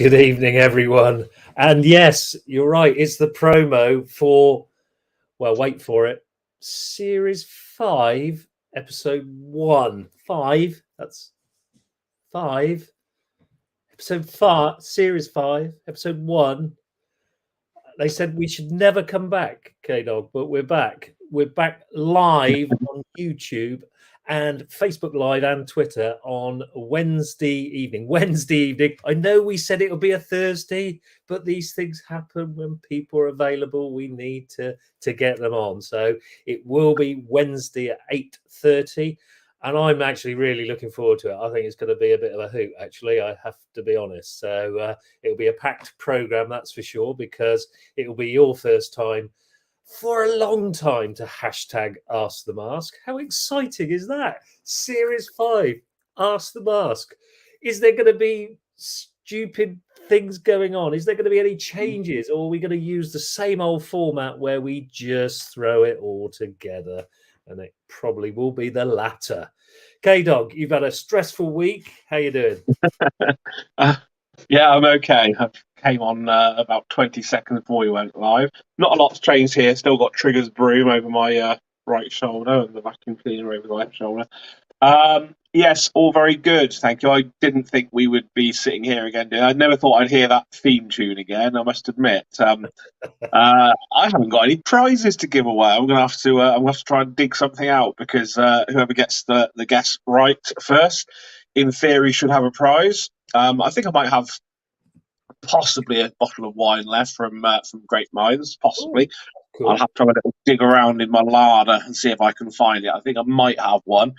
Good evening, everyone. And yes, you're right. It's the promo for, well, wait for it, Series 5, Episode 1. 5. That's 5. Episode 5, Series 5, Episode 1. They said we should never come back, K-Dog, but we're back. We're back live on YouTube and Facebook Live and Twitter on Wednesday evening. I know we said it would be a Thursday, but these things happen when people are available. We need to get them on. So it will be Wednesday at 8:30. And I'm actually really looking forward to it. I think it's going to be a bit of a hoot, actually. I have to be honest. So it'll be a packed program, that's for sure, because it will be your first time for a long time to hashtag Ask the Mask. How exciting is that? Series 5, Ask the Mask. Is there going to be stupid things going on? Is there going to be any changes? Or are we going to use the same old format where we just throw it all together? And it probably will be the latter. K-Dog, you've had a stressful week. How you doing? Yeah, I'm okay. I came on about 20 seconds before we went live. Not a lot's changed here. Still got Trigger's broom over my right shoulder and the vacuum cleaner over the left shoulder. Yes, all very good. Thank you. I didn't think we would be sitting here again. I never thought I'd hear that theme tune again, I must admit. I haven't got any prizes to give away. I'm gonna have to try and dig something out because whoever gets the guess right first, in theory, should have a prize. I think I might have possibly a bottle of wine left from Great Minds. Possibly. Ooh, cool. I'll have to have a little dig around in my larder and see if I can find it. I think I might have one.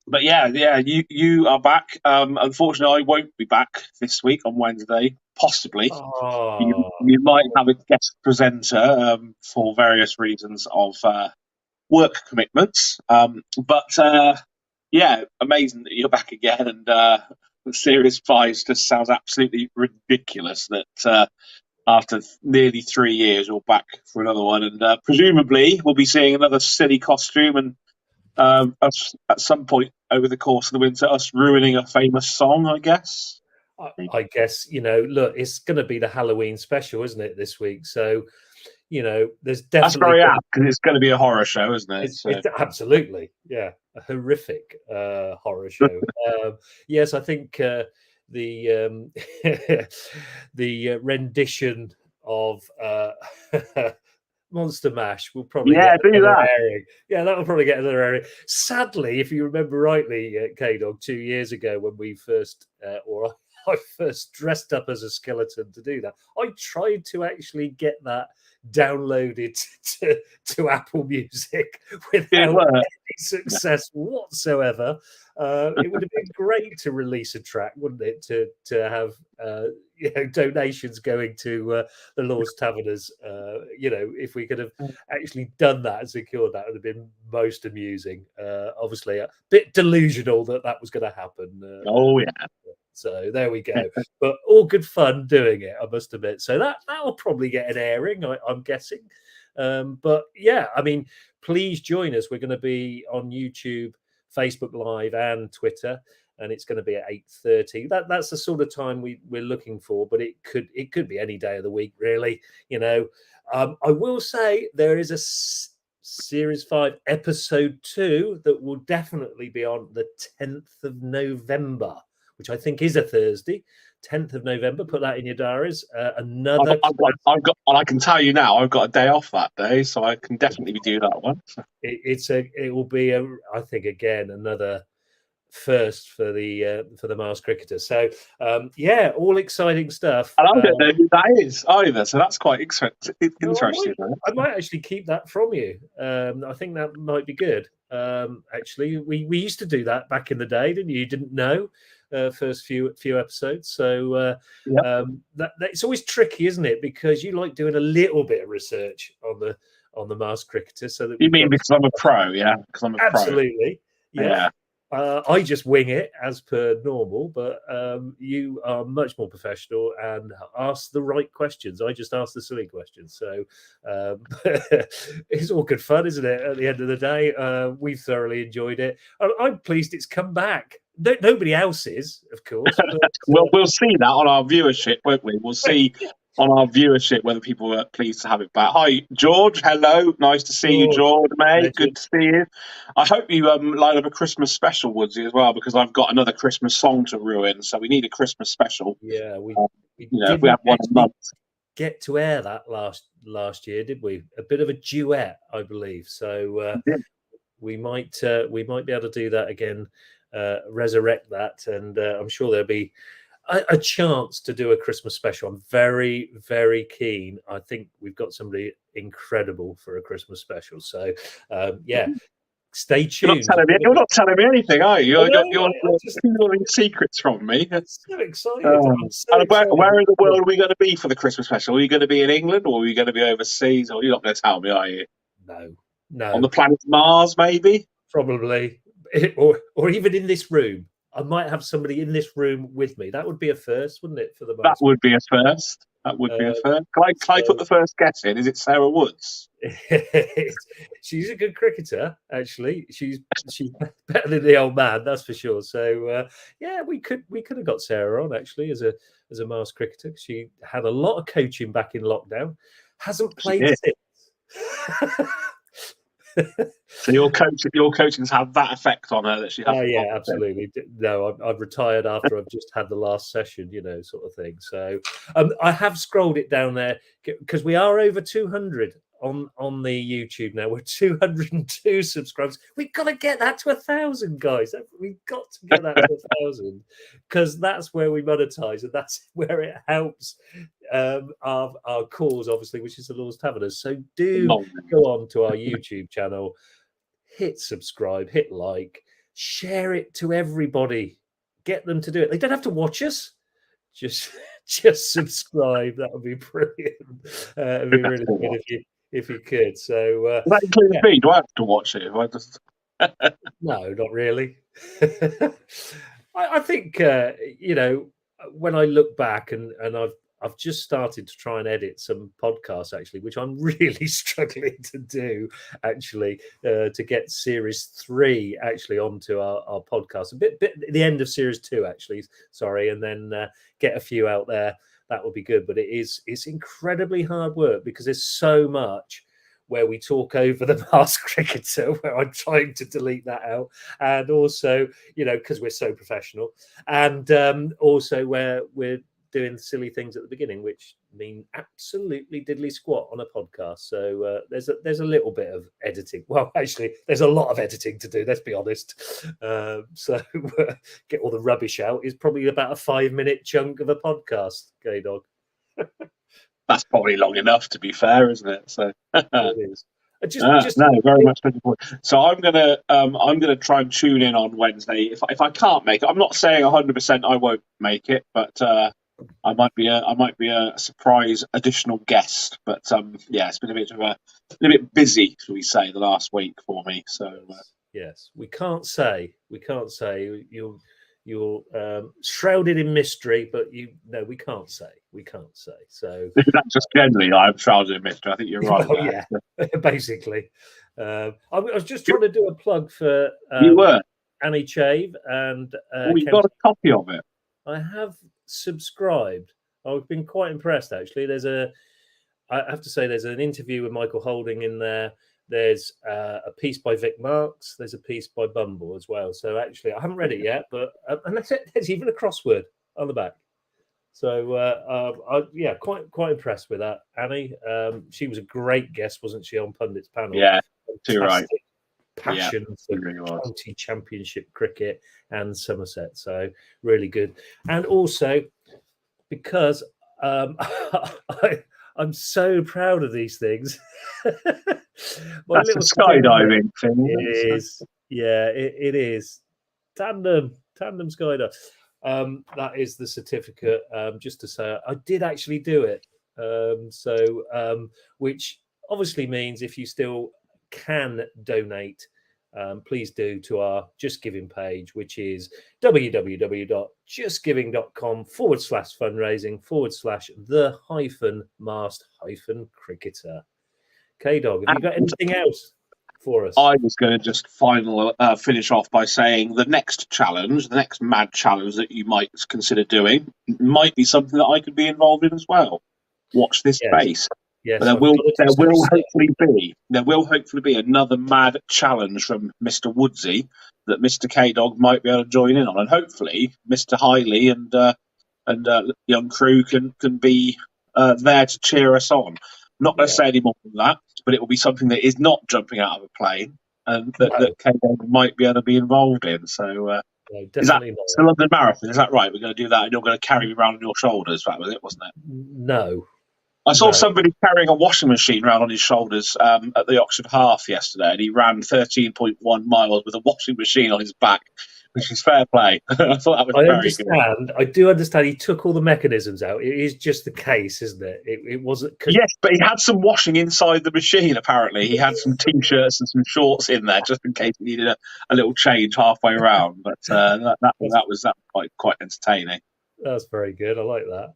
But yeah, you are back. Unfortunately, I won't be back this week on Wednesday. Possibly, you might have a guest presenter for various reasons of work commitments. But yeah, amazing that you're back again. And Series 5 just sounds absolutely ridiculous that after nearly 3 years, we're back for another one. And presumably, we'll be seeing another silly costume and us at some point over the course of the winter, us ruining a famous song, I guess. I guess, look, it's going to be the Halloween special, isn't it, this week? So, there's definitely... That's very apt, because it's going to be a horror show, isn't it? It's absolutely, yeah, a horrific horror show. Yes, I think the the rendition of Monster Mash will probably get another airing. Yeah, that will probably get another airing. Sadly, if you remember rightly, K-Dog, 2 years ago when we first, I first dressed up as a skeleton to do that, I tried to actually get that downloaded to Apple Music without any success whatsoever. It would have been great to release a track, wouldn't it? To have donations going to the Lord's Taverners. If we could have actually done that and secured that, would have been most amusing. Obviously, a bit delusional that was going to happen. Oh yeah. So there we go. But all good fun doing it, I must admit. So that will probably get an airing, I'm guessing. But yeah, I mean, please join us. We're going to be on YouTube, Facebook Live, and Twitter, and it's going to be at 8:30. That's the sort of time we're looking for, but it could be any day of the week, really. I will say there is a Series 5 Episode 2 that will definitely be on the 10th of November, which I think is a Thursday, 10th of November. Put that in your diaries. I can tell you now, I've got a day off that day, so I can definitely do that one. It will be I think again another first for the Mars cricketer. So yeah, all exciting stuff. And I don't know who that is either, so that's quite interesting. I might actually keep that from you. I think that might be good. Actually, we used to do that back in the day, didn't you? You didn't know. First few episodes, so that it's always tricky, isn't it? Because you like doing a little bit of research on the Mars cricketer. So that you mean because I'm a pro, yeah? Because I'm a absolutely, pro. Yeah. I just wing it as per normal, but you are much more professional and ask the right questions. I just ask the silly questions. So it's all good fun, isn't it? At the end of the day, we've thoroughly enjoyed it. I'm pleased it's come back. Nobody else is, of course. But, We'll see that on our viewership, won't we? We'll see on our viewership whether people are pleased to have it back. Hi, George. Hello. Nice to see you, George, mate. Legend. Good to see you. I hope you line up a Christmas special, Woodsy, as well, because I've got another Christmas song to ruin. So we need a Christmas special. Yeah, we if we have one a month. Get to air that last year, did we? A bit of a duet, I believe. So we might be able to do that again, resurrect that, and I'm sure there'll be a chance to do a Christmas special. I'm very, very keen. I think we've got somebody incredible for a Christmas special. So stay tuned. You're not telling me anything, are you? You're stealing secrets from me. I'm so excited. Excited. Where in the world are we going to be for the Christmas special? Are you going to be in England, or are you going to be overseas? Or you're not going to tell me, are you? No. On the planet Mars, maybe? Probably. Or even in this room. I might have somebody in this room with me. That would be a first, wouldn't it? For the That would be a first. Can I put the first guess in? Is it Sarah Woods? She's a good cricketer, actually. She's better than the old man, that's for sure. So we could have got Sarah on actually as a Mars cricketer. She had a lot of coaching back in lockdown. Hasn't played since. So your coaching's had that effect on her that she has. Oh yeah, absolutely. No, I've retired after I've just had the last session, sort of thing. So I have scrolled it down there because we are over 200 on the YouTube now. We're 202 subscribers. We've got to get that to 1,000, guys. We've got to get that to 1,000 because that's where we monetize and that's where it helps our cause, obviously, which is the Lord's Taverners. So do go on to our YouTube channel, hit subscribe, hit like, share it to everybody, get them to do it. They don't have to watch us. Just subscribe. That would be brilliant. It'd be really good if you could. So that includes me. Do I have to watch it? No, not really. I think when I look back and I've just started to try and edit some podcasts actually, which I'm really struggling to do actually, to get series 3 actually onto our podcast. A bit the end of series 2 actually, sorry, and then get a few out there. That would be good, but it's incredibly hard work because there's so much where we talk over the Mars cricketer, where I'm trying to delete that out, and also because we're so professional, and also where we're doing silly things at the beginning, which mean absolutely diddly squat on a podcast. So there's a little bit of editing. Well, actually, there's a lot of editing to do. Let's be honest. So get all the rubbish out is probably about a 5-minute chunk of a podcast. K-Dog. That's probably long enough, to be fair, isn't it? So it is. Very much looking forward. So I'm gonna try and tune in on Wednesday. If I can't make it, I'm not saying 100% I won't make it, but I might be a surprise additional guest. But it's been a bit busy, shall we say, the last week for me. So yes, we can't say you're shrouded in mystery, but we can't say. So that's just generally I'm shrouded in mystery. I think you're right. Well, yeah, basically. I was just trying to do a plug for you were Annie Chave, and you got a copy of it. I have subscribed. I've been quite impressed actually. I have to say, there's an interview with Michael Holding in there. There's a piece by Vic Marks. There's a piece by Bumble as well. So actually, I haven't read it yet, but and there's even a crossword on the back. So quite impressed with that, Annie. She was a great guest, wasn't she, on Pundit's panel? Yeah, too right. Passion for county championship cricket and Somerset, so really good. And also because I'm so proud of these things. That's a skydiving thing. It is. Yeah, it is. Tandem skydive. That is the certificate. Just to say, I did actually do it. Which obviously means if you still can donate, please do to our Just Giving page, which is www.justgiving.com/fundraising/the-mast-cricketer. K-Dog, have you got anything else for us. I was going to just finish off by saying the next challenge, the next mad challenge that you might consider doing, might be something that I could be involved in as well. Watch this space. Yes, but there will hopefully be another mad challenge from Mr. Woodsy that Mr. K-Dog might be able to join in on, and hopefully Mr. Hiley and young crew can be there to cheer us on. Not going to say any more than that, but it will be something that is not jumping out of a plane, and that K-Dog might be able to be involved in. So, no, is that the London Marathon? Is that right? We're going to do that, and you're going to carry me around on your shoulders. That was it, wasn't it? No. I saw somebody carrying a washing machine around on his shoulders at the Oxford Half yesterday, and he ran 13.1 miles with a washing machine on his back, which is fair play. I thought that was very good. I do understand he took all the mechanisms out. It is just the case, isn't it? It wasn't. Yes, but he had some washing inside the machine, apparently. He had some T-shirts and some shorts in there, just in case he needed a little change halfway around. But that was quite entertaining. That's very good. I like that.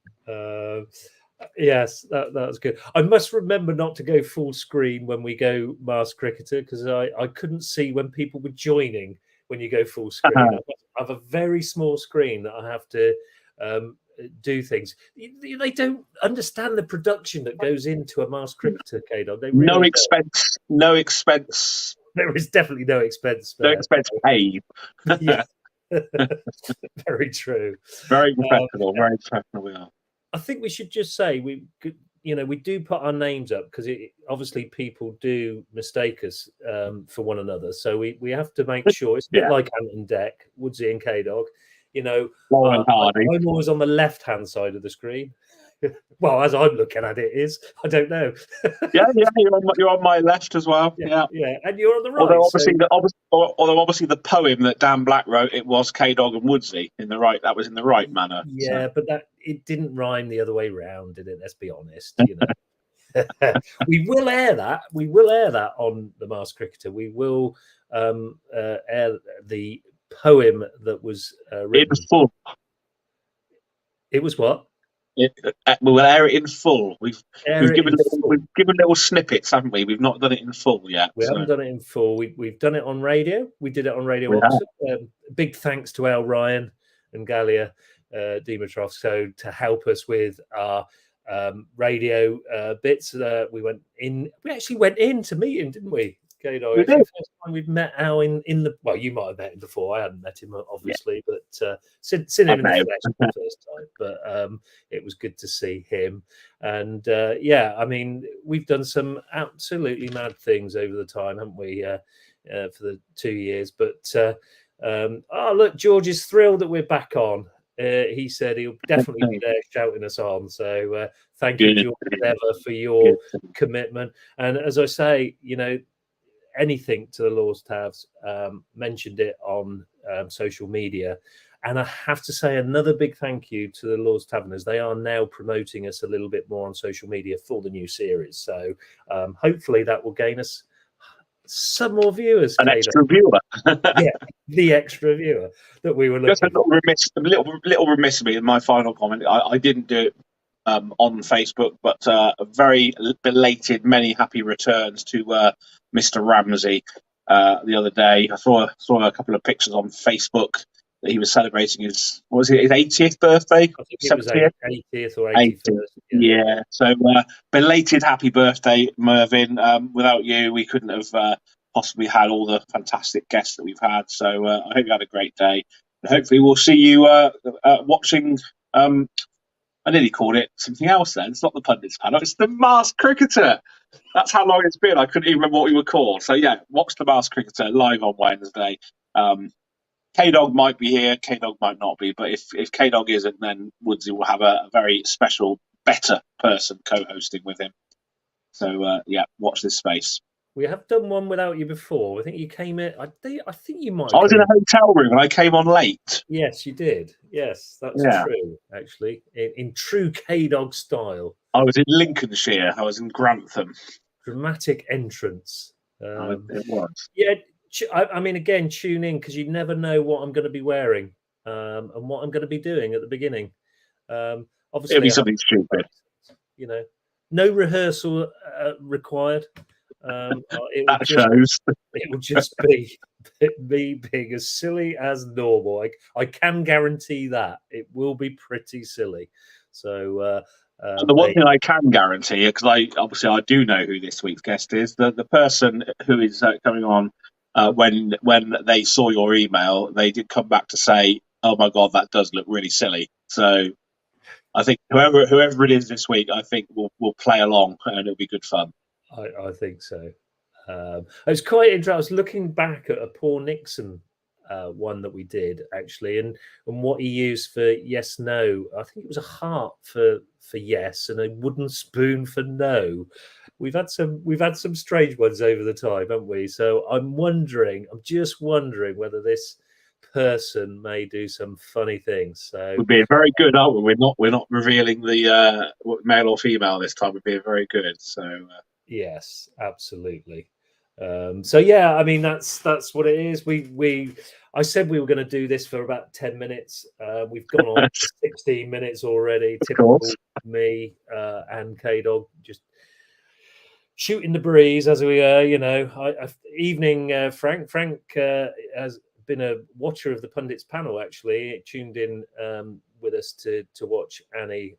Yes, that was good. I must remember not to go full screen when we go Masked Cricketer, because I couldn't see when people were joining when you go full screen. I have a very small screen that I have to do things. They don't understand the production that goes into a Masked Cricketer, K-Dog. No expense. There is definitely no expense. No expense paid. Yeah. Very true. Very professional. Very professional we are. I think we should just say we do put our names up because obviously people do mistake us for one another. So we have to make sure it's a bit like Ant and Dec, Woodsy and K-Dog. I'm always on the left-hand side of the screen. Well, as I'm looking at it, I don't know. you're on my left as well. Yeah, and you're on the right. Although obviously the poem that Dan Black wrote, it was K-Dog and Woodsy in the right. That was in the right manner. Yeah, but it didn't rhyme the other way round, did it? Let's be honest. We will air that. We will air that on the Masked Cricketer. We will air the poem that was written. It was full. It was what? We will air it in full. We've given little snippets, haven't we? We've not done it in full yet. We haven't done it in full. We've done it on radio. We did it on Radio Oxford. Big thanks to Al Ryan and Galia Dimitrov, so to help us with our radio bits. We actually went in to meet him, didn't we? K-Dog. It's the first time we've met Al in the. Well, you might have met him before. I hadn't met him, obviously, but seen him in the flesh for the first time. But it was good to see him. And I mean, we've done some absolutely mad things over the time, haven't we? For the 2 years. But look, George is thrilled that we're back on. He said he'll definitely be there shouting us on. So thank you, George, ever for your commitment. And as I say, anything to the Lord's Tavs, mentioned it on social media. And I have to say another big thank you to the Lord's Taverners. They are now promoting us a little bit more on social media for the new series. So hopefully that will gain us some more viewers. An extra viewer. The extra viewer that we were looking for. Just a little remiss of me in my final comment. I didn't do it on Facebook, but a very belated many happy returns to Mr. Ramsey the other day. I saw a couple of pictures on Facebook that he was celebrating his 80th birthday? I think it was 80th or 81st. Yeah. So belated happy birthday, Mervyn. Without you, we couldn't have possibly had all the fantastic guests that we've had. So I hope you had a great day. And hopefully we'll see you watching... I nearly called it something else then. It's not the Pundits panel. It's the Masked Cricketer. That's how long it's been. I couldn't even remember what we were called. So, watch the Masked Cricketer live on Wednesday. K-Dog might be here. K-Dog might not be. But if K-Dog isn't, then Woodsy will have a very special, better person co-hosting with him. So, watch this space. We have done one without you before. I think you came in. I think you might. I was in a hotel room and I came on late. Yes, you did. Yes, that's true. Actually, in true K-Dog style. I was in Lincolnshire. I was in Grantham. Dramatic entrance. It was. Yeah, I mean, again, tune in because you never know what I'm going to be wearing and what I'm going to be doing at the beginning. Obviously, it'll be something stupid. No rehearsal required. That shows. It will just be me being as silly as normal. I can guarantee that it will be pretty silly. So The one thing I can guarantee, because I do know who this week's guest is, the person who is coming on when they saw your email, they did come back to say, "Oh my God, that does look really silly." So I think whoever it is this week, I think will play along and it'll be good fun. I think so. It's quite interesting. I was looking back at a Paul Nixon one that we did actually, and what he used for yes, no. I think it was a heart for yes and a wooden spoon for no. We've had some strange ones over the time, haven't we? So I'm just wondering whether this person may do some funny things. So we're being very good, aren't we? We're not revealing the male or female this time. We're being very good. So yes, absolutely. So yeah, I mean that's what it is. I said we were going to do this for about 10 minutes. We've gone on 16 minutes already. Typical me and K-Dog just shooting the breeze as we evening. Frank has been a watcher of the pundits panel. Actually, tuned in with us to watch Annie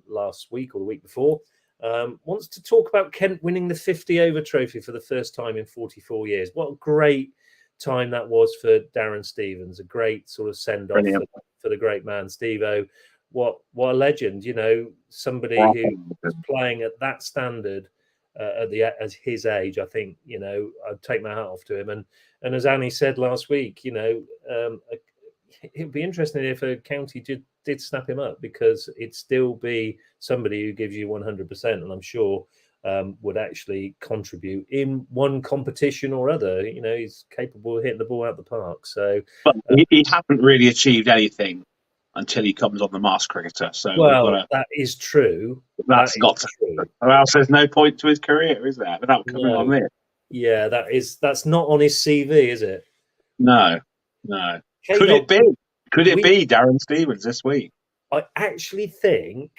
last week or the week before. Wants to talk about Kent winning the 50 over trophy for the first time in 44 years. What a great time that was for Darren Stevens. A great sort of send off for the great man, Steve-O. What a legend, somebody who was playing at that standard at his age. I think, I'd take my hat off to him. And as Annie said last week, it'd be interesting if a county did snap him up, because it'd still be somebody who gives you 100%, and I'm sure would actually contribute in one competition or other. He's capable of hitting the ball out the park. So, but he hasn't really achieved anything until he comes on the Masked Cricketer. So that is true. That's true. Or else there's no point to his career, is there? Without coming on this. Yeah, that's not on his CV, is it? No. Could it be? Could it be Darren Stevens this week? I actually think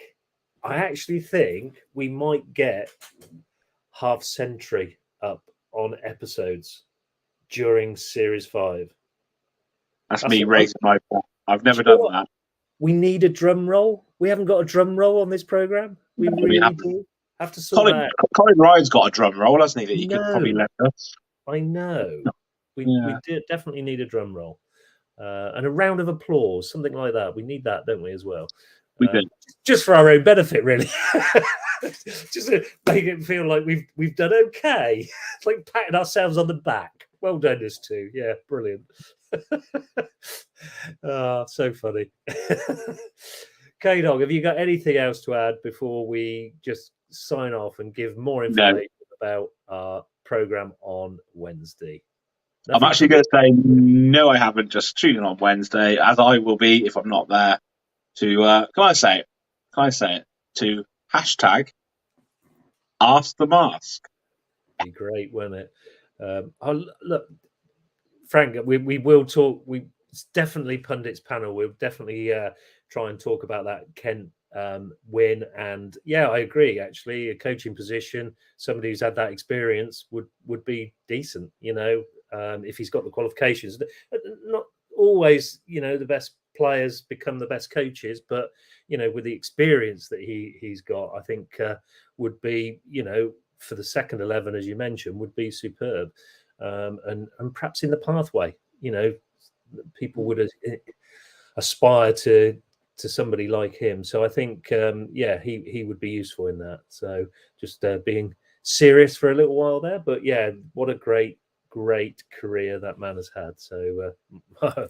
we might get half century up on episodes during Series 5. That's me raising my bar. I've never done that. We need a drum roll. We haven't got a drum roll on this program. We really do have to sort that out. Colin Ryan's got a drum roll, hasn't he? That he could probably let us. I know. We definitely need a drum roll. And a round of applause, something like that. We need that, don't we, as well? We do. Just for our own benefit, really. Just to make it feel like we've done okay. It's like patting ourselves on the back. Well done, us two. Yeah, brilliant. So funny. K-Dog, have you got anything else to add before we just sign off and give more information about our program on Wednesday? I'm actually going to say no, I haven't. Just tune in on Wednesday, as I will be if I'm not there. To can I say it? To hashtag Ask the Mask. Be great, wouldn't it? Look, Frank, we will talk. It's definitely pundits panel. We'll definitely try and talk about that Kent win. And yeah, I agree. Actually, a coaching position, somebody who's had that experience would be decent. If he's got the qualifications. Not always, the best players become the best coaches, but with the experience that he's got, I think would be, for the second 11, as you mentioned, would be superb. And perhaps in the pathway, people would aspire to somebody like him. So I think, he would be useful in that. So just being serious for a little while there, but yeah, what a great career that man has had. So I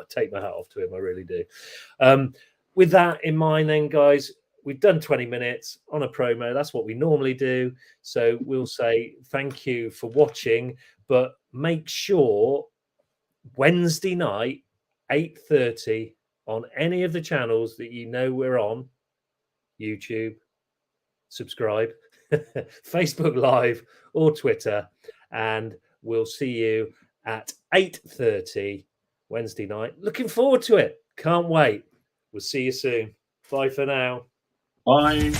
take my hat off to him. I really do. With that in mind, then, guys, we've done 20 minutes on a promo. That's what we normally do. So we'll say thank you for watching, but make sure Wednesday night, 8:30 on any of the channels that we're on, YouTube, subscribe, Facebook Live or Twitter, and we'll see you at 8:30 Wednesday night. Looking forward to it. Can't wait. We'll see you soon. Bye for now. Bye.